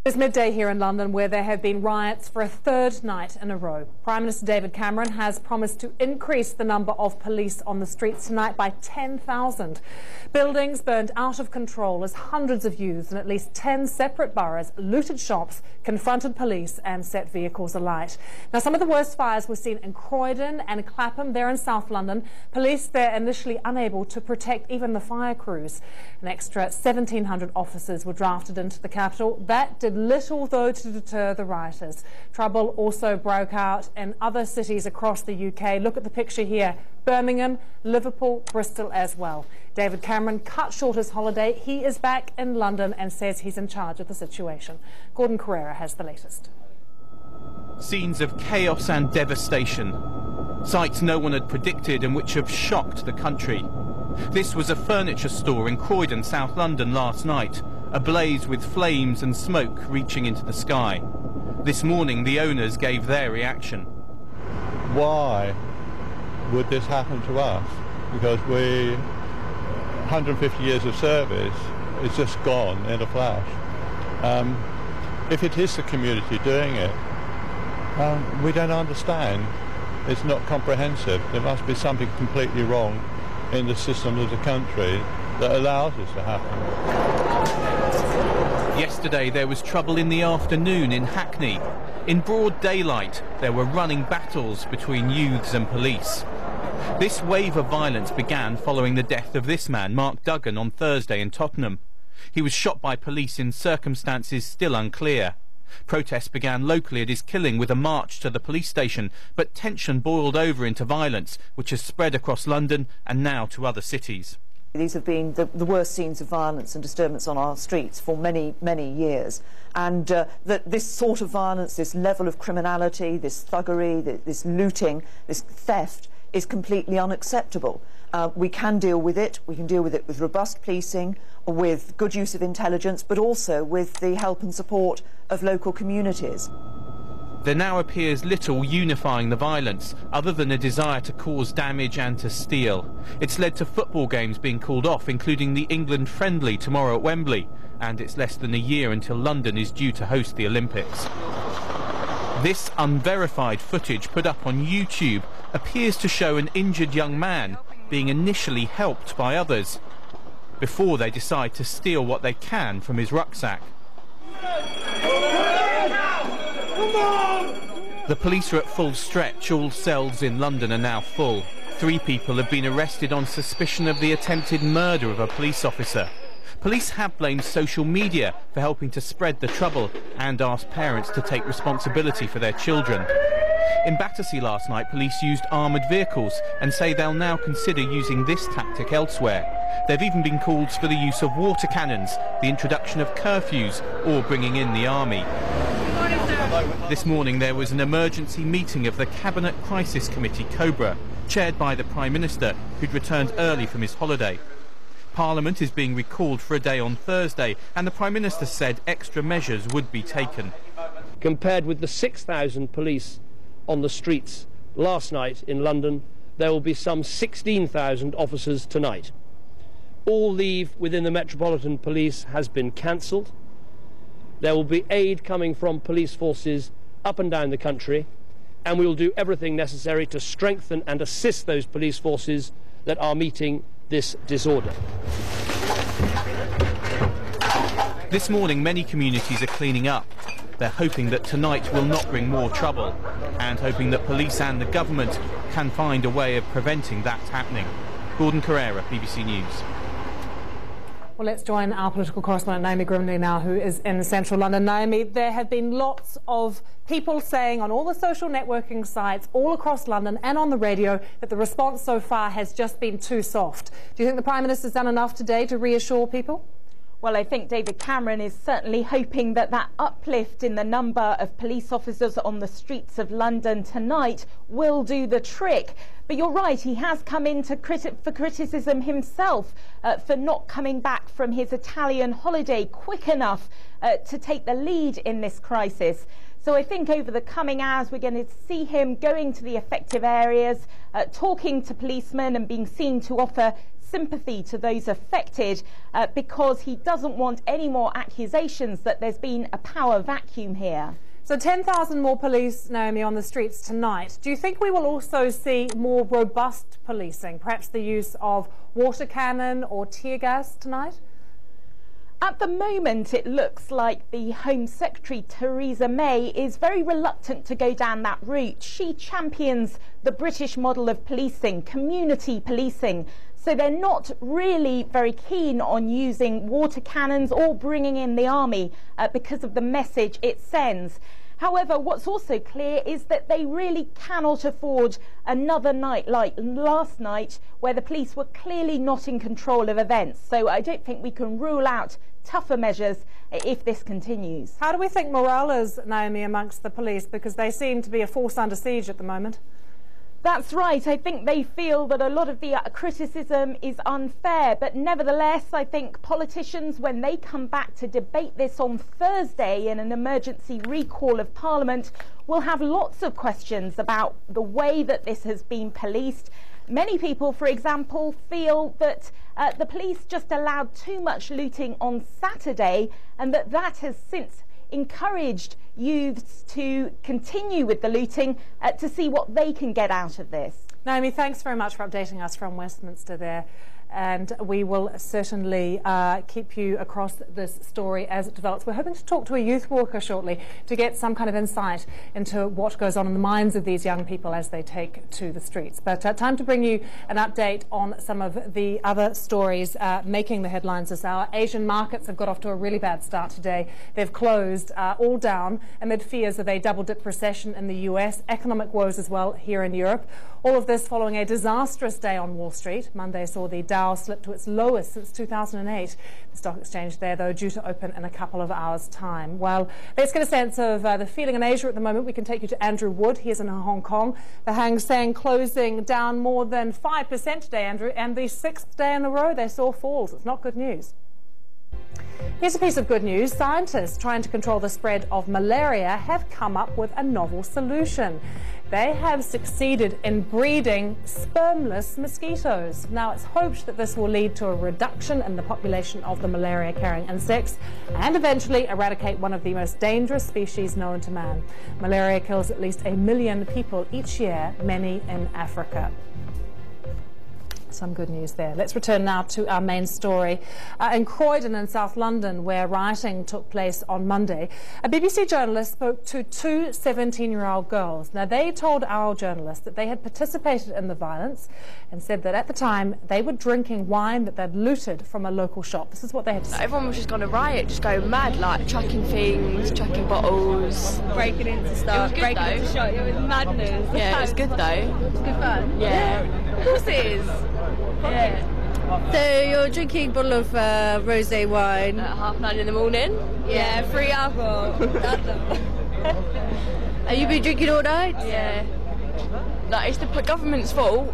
It's midday here in London, where there have been riots for a third night in a row. Prime Minister David Cameron has promised to increase the number of police on the streets tonight by 10,000. Buildings burned out of control as hundreds of youths in at least 10 separate boroughs looted shops, confronted police and set vehicles alight. Now, some of the worst fires were seen in Croydon and Clapham there in South London. Police there initially unable to protect even the fire crews. An extra 1,700 officers were drafted into the capital. That did little, though, to deter the rioters. Trouble also broke out in other cities across the UK. Look at the picture here. Birmingham, Liverpool, Bristol as well. David Cameron cut short his holiday. He is back in London and says he's in charge of the situation. Gordon Carrera has the latest. Scenes of chaos and devastation. Sights no one had predicted and which have shocked the country. This was a furniture store in Croydon, South London last night, ablaze with flames and smoke reaching into the sky. This morning the owners gave their reaction. Why would this happen to us? Because 150 years of service is just gone in a flash. If it is the community doing it, we don't understand. It's not comprehensive. There must be something completely wrong in the system of the country that allows this to happen. Yesterday there was trouble in the afternoon in Hackney. In broad daylight there were running battles between youths and police. This wave of violence began following the death of this man, Mark Duggan, on Thursday in Tottenham. He was shot by police in circumstances still unclear. Protests began locally at his killing with a march to the police station, but tension boiled over into violence, which has spread across London and now to other cities. These have been the worst scenes of violence and disturbance on our streets for many, many years. And that this sort of violence, this level of criminality, this thuggery, this looting, this theft is completely unacceptable. We can deal with it. We can deal with it with robust policing, with good use of intelligence, but also with the help and support of local communities. There now appears little unifying the violence, other than a desire to cause damage and to steal. It's led to football games being called off, including the England friendly tomorrow at Wembley, and it's less than a year until London is due to host the Olympics. This unverified footage put up on YouTube appears to show an injured young man being initially helped by others before they decide to steal what they can from his rucksack. The police are at full stretch. All cells in London are now full. 3 people have been arrested on suspicion of the attempted murder of a police officer. Police have blamed social media for helping to spread the trouble and asked parents to take responsibility for their children. In Battersea last night, police used armoured vehicles and say they'll now consider using this tactic elsewhere. There have even been calls for the use of water cannons, the introduction of curfews or bringing in the army. This morning there was an emergency meeting of the Cabinet Crisis Committee, COBRA, chaired by the Prime Minister, who'd returned early from his holiday. Parliament is being recalled for a day on Thursday, and the Prime Minister said extra measures would be taken. Compared with the 6,000 police on the streets last night in London, there will be some 16,000 officers tonight. All leave within the Metropolitan Police has been cancelled. There will be aid coming from police forces up and down the country, and we will do everything necessary to strengthen and assist those police forces that are meeting this disorder. This morning many communities are cleaning up. They're hoping that tonight will not bring more trouble, and hoping that police and the government can find a way of preventing that happening. Gordon Carrera, BBC News. Well, let's join our political correspondent Naomi Grimley now, who is in central London. Naomi, there have been lots of people saying on all the social networking sites all across London and on the radio that the response so far has just been too soft. Do you think the Prime Minister's done enough today to reassure people? Well, I think David Cameron is certainly hoping that that uplift in the number of police officers on the streets of London tonight will do the trick. But you're right, he has come into criticism himself for not coming back from his Italian holiday quick enough to take the lead in this crisis. So I think over the coming hours we're going to see him going to the affected areas, talking to policemen and being seen to offer sympathy to those affected because he doesn't want any more accusations that there's been a power vacuum here. So 10,000 more police, Naomi, on the streets tonight. Do you think we will also see more robust policing, perhaps the use of water cannon or tear gas tonight? At the moment, it looks like the Home Secretary, Theresa May, is very reluctant to go down that route. She champions the British model of policing, community policing. So they're not really very keen on using water cannons or bringing in the army because of the message it sends. However, what's also clear is that they really cannot afford another night like last night where the police were clearly not in control of events. So I don't think we can rule out tougher measures if this continues. How do we think morale is, Naomi, amongst the police? Because they seem to be a force under siege at the moment. That's right. I think they feel that a lot of the criticism is unfair. But nevertheless, I think politicians, when they come back to debate this on Thursday in an emergency recall of Parliament, will have lots of questions about the way that this has been policed. Many people, for example, feel that the police just allowed too much looting on Saturday and that has since encouraged youths to continue with the looting to see what they can get out of this. Naomi, thanks very much for updating us from Westminster there. And we will certainly keep you across this story as it develops. We're hoping to talk to a youth worker shortly to get some kind of insight into what goes on in the minds of these young people as they take to the streets. But time to bring you an update on some of the other stories making the headlines this hour. Asian markets have got off to a really bad start today. They've closed all down amid fears of a double-dip recession in the US, economic woes as well here in Europe. All of this following a disastrous day on Wall Street. Monday saw the Dow slip to its lowest since 2008. The stock exchange there, though, due to open in a couple of hours' time. Well, let's get a sense of the feeling in Asia at the moment. We can take you to Andrew Wood. He is in Hong Kong. The Hang Seng closing down more than 5% today, Andrew, and the sixth day in a row they saw falls. It's not good news. Here's a piece of good news. Scientists trying to control the spread of malaria have come up with a novel solution. They have succeeded in breeding spermless mosquitoes. Now, it's hoped that this will lead to a reduction in the population of the malaria-carrying insects and eventually eradicate one of the most dangerous species known to man. Malaria kills at least 1 million people each year, many in Africa. Some good news there. Let's return now to our main story. In Croydon in South London, where rioting took place on Monday, a BBC journalist spoke to two 17-year-old girls. Now, they told our journalist that they had participated in the violence and said that at the time they were drinking wine that they'd looted from a local shop. This is what they had to say. Everyone was just going to riot, just go mad, like chucking things, chucking bottles, breaking into stuff, breaking into shops. It was madness. Yeah, it was good though. It was good fun. Yeah. Of course it is. Yeah. So you're drinking a bottle of rosé wine At 9:30 in the morning. Yeah, free alcohol. Have you been drinking all night? Yeah. Like, it's the government's fault.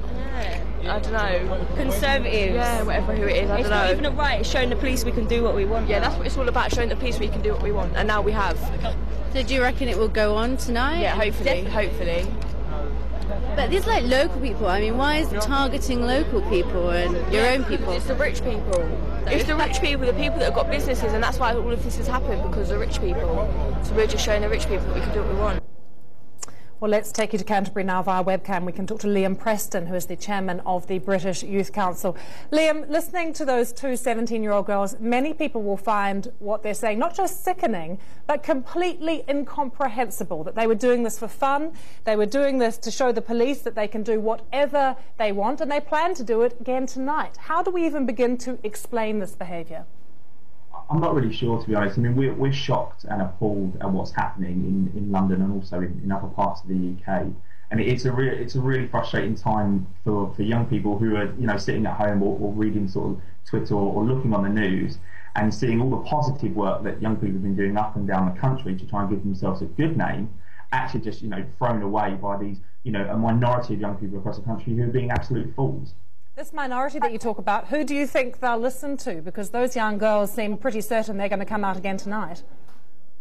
Yeah. I don't know. Conservatives. Yeah, whatever who it is, I don't know. It's not even a right, it's showing the police we can do what we want. Yeah, that's what it's all about, showing the police we can do what we want, and now we have. So do you reckon it will go on tonight? Yeah, hopefully, hopefully. But there's like local people. I mean, why is it targeting local people and your own people? It's the rich people. It's the rich people, the people that have got businesses, and that's why all of this has happened, because of the rich people. So we're just showing the rich people that we can do what we want. Well, let's take you to Canterbury now via webcam. We can talk to Liam Preston, who is the chairman of the British Youth Council. Liam, listening to those two 17-year-old girls, many people will find what they're saying not just sickening, but completely incomprehensible, that they were doing this for fun, they were doing this to show the police that they can do whatever they want, and they plan to do it again tonight. How do we even begin to explain this behaviour? I'm not really sure, to be honest. I mean, we're shocked and appalled at what's happening in London and also in other parts of the UK. And it's a really frustrating time for young people who are, sitting at home or reading sort of Twitter or looking on the news and seeing all the positive work that young people have been doing up and down the country to try and give themselves a good name, actually just, thrown away by these, a minority of young people across the country who are being absolute fools. This minority that you talk about, who do you think they'll listen to? Because those young girls seem pretty certain they're going to come out again tonight.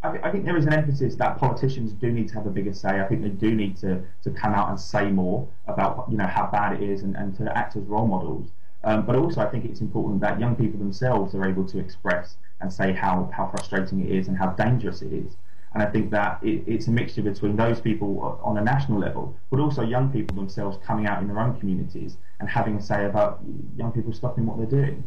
I think there is an emphasis that politicians do need to have a bigger say. I think they do need to come out and say more about how bad it is and to act as role models. But also I think it's important that young people themselves are able to express and say how frustrating it is and how dangerous it is. And I think that it's a mixture between those people on a national level, but also young people themselves coming out in their own communities and having a say about young people stopping what they're doing.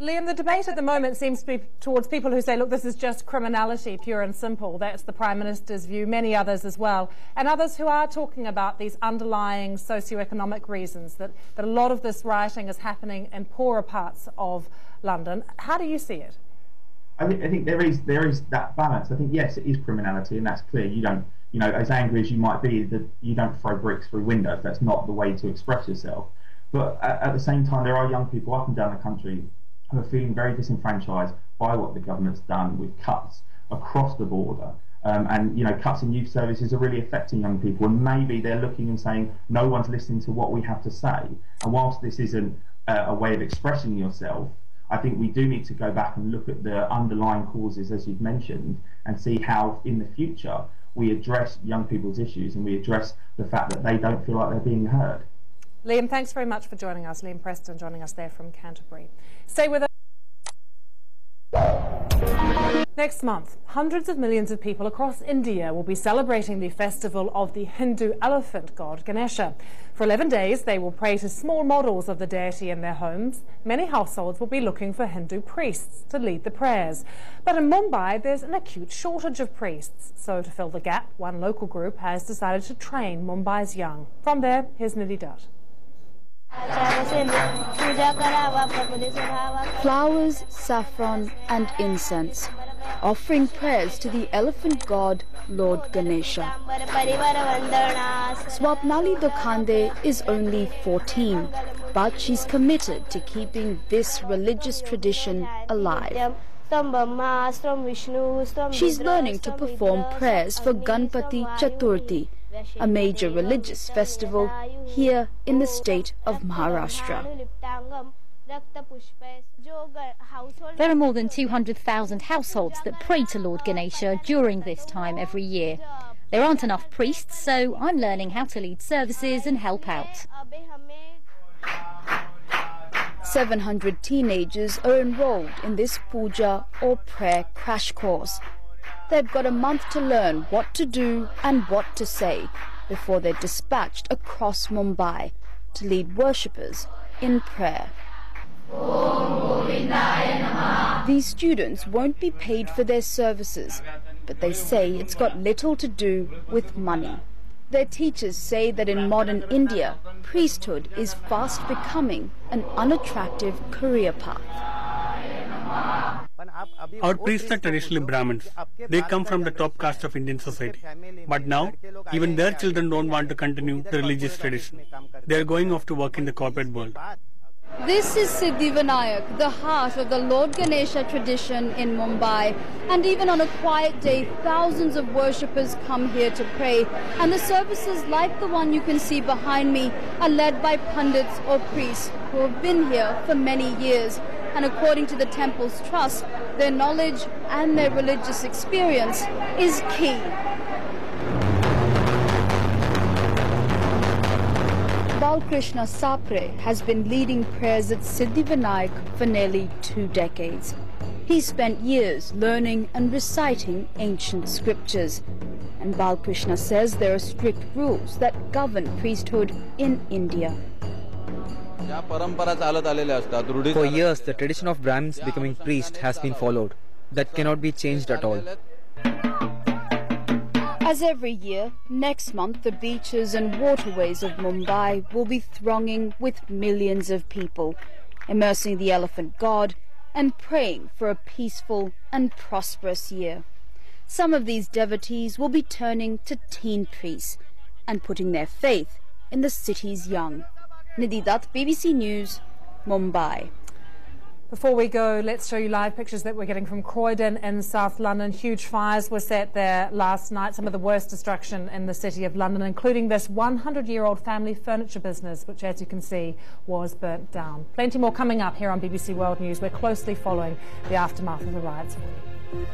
Liam, the debate at the moment seems to be towards people who say, look, this is just criminality, pure and simple. That's the Prime Minister's view, many others as well. And others who are talking about these underlying socioeconomic reasons, that a lot of this rioting is happening in poorer parts of London. How do you see it? I think there is that balance. I think, yes, it is criminality, and that's clear. You don't, as angry as you might be, that you don't throw bricks through windows. That's not the way to express yourself. But at the same time, there are young people up and down the country who are feeling very disenfranchised by what the government's done with cuts across the border. And cuts in youth services are really affecting young people, and maybe they're looking and saying, no one's listening to what we have to say. And whilst this isn't a way of expressing yourself, I think we do need to go back and look at the underlying causes, as you've mentioned, and see how in the future we address young people's issues and we address the fact that they don't feel like they're being heard. Liam, thanks very much for joining us. Liam Preston joining us there from Canterbury. Stay with us. Next month, hundreds of millions of people across India will be celebrating the festival of the Hindu elephant god Ganesha. For 11 days, they will pray to small models of the deity in their homes. Many households will be looking for Hindu priests to lead the prayers. But in Mumbai, there's an acute shortage of priests. So to fill the gap, one local group has decided to train Mumbai's young. From there, here's Nidhi Dutt. Flowers, saffron and incense, offering prayers to the elephant god Lord Ganesha. Swapnali Dokhande is only 14, but she's committed to keeping this religious tradition alive. She's learning to perform prayers for Ganpati Chaturthi, a major religious festival here in the state of Maharashtra. There are more than 200,000 households that pray to Lord Ganesha during this time every year. There aren't enough priests, so I'm learning how to lead services and help out. 700 teenagers are enrolled in this puja or prayer crash course. They've got a month to learn what to do and what to say before they're dispatched across Mumbai to lead worshippers in prayer. These students won't be paid for their services, but they say it's got little to do with money. Their teachers say that in modern India, priesthood is fast becoming an unattractive career path. Our priests are traditionally Brahmins. They come from the top caste of Indian society. But now, even their children don't want to continue the religious tradition. They are going off to work in the corporate world. This is Siddhivinayak, the heart of the Lord Ganesha tradition in Mumbai. And even on a quiet day, thousands of worshippers come here to pray. And the services, like the one you can see behind me, are led by pundits or priests who have been here for many years. And according to the temple's trust, their knowledge and their religious experience is key. Balkrishna Sapre has been leading prayers at Siddhivinayak for nearly 2 decades. He spent years learning and reciting ancient scriptures. And Balkrishna says there are strict rules that govern priesthood in India. For years, the tradition of Brahmins becoming priests has been followed. That cannot be changed at all. As every year, next month the beaches and waterways of Mumbai will be thronging with millions of people, immersing the elephant god and praying for a peaceful and prosperous year. Some of these devotees will be turning to teen priests and putting their faith in the city's young. Nidhi Dutt, BBC News, Mumbai. Before we go, let's show you live pictures that we're getting from Croydon in South London. Huge fires were set there last night, some of the worst destruction in the city of London, including this 100-year-old family furniture business, which, as you can see, was burnt down. Plenty more coming up here on BBC World News. We're closely following the aftermath of the riots for you.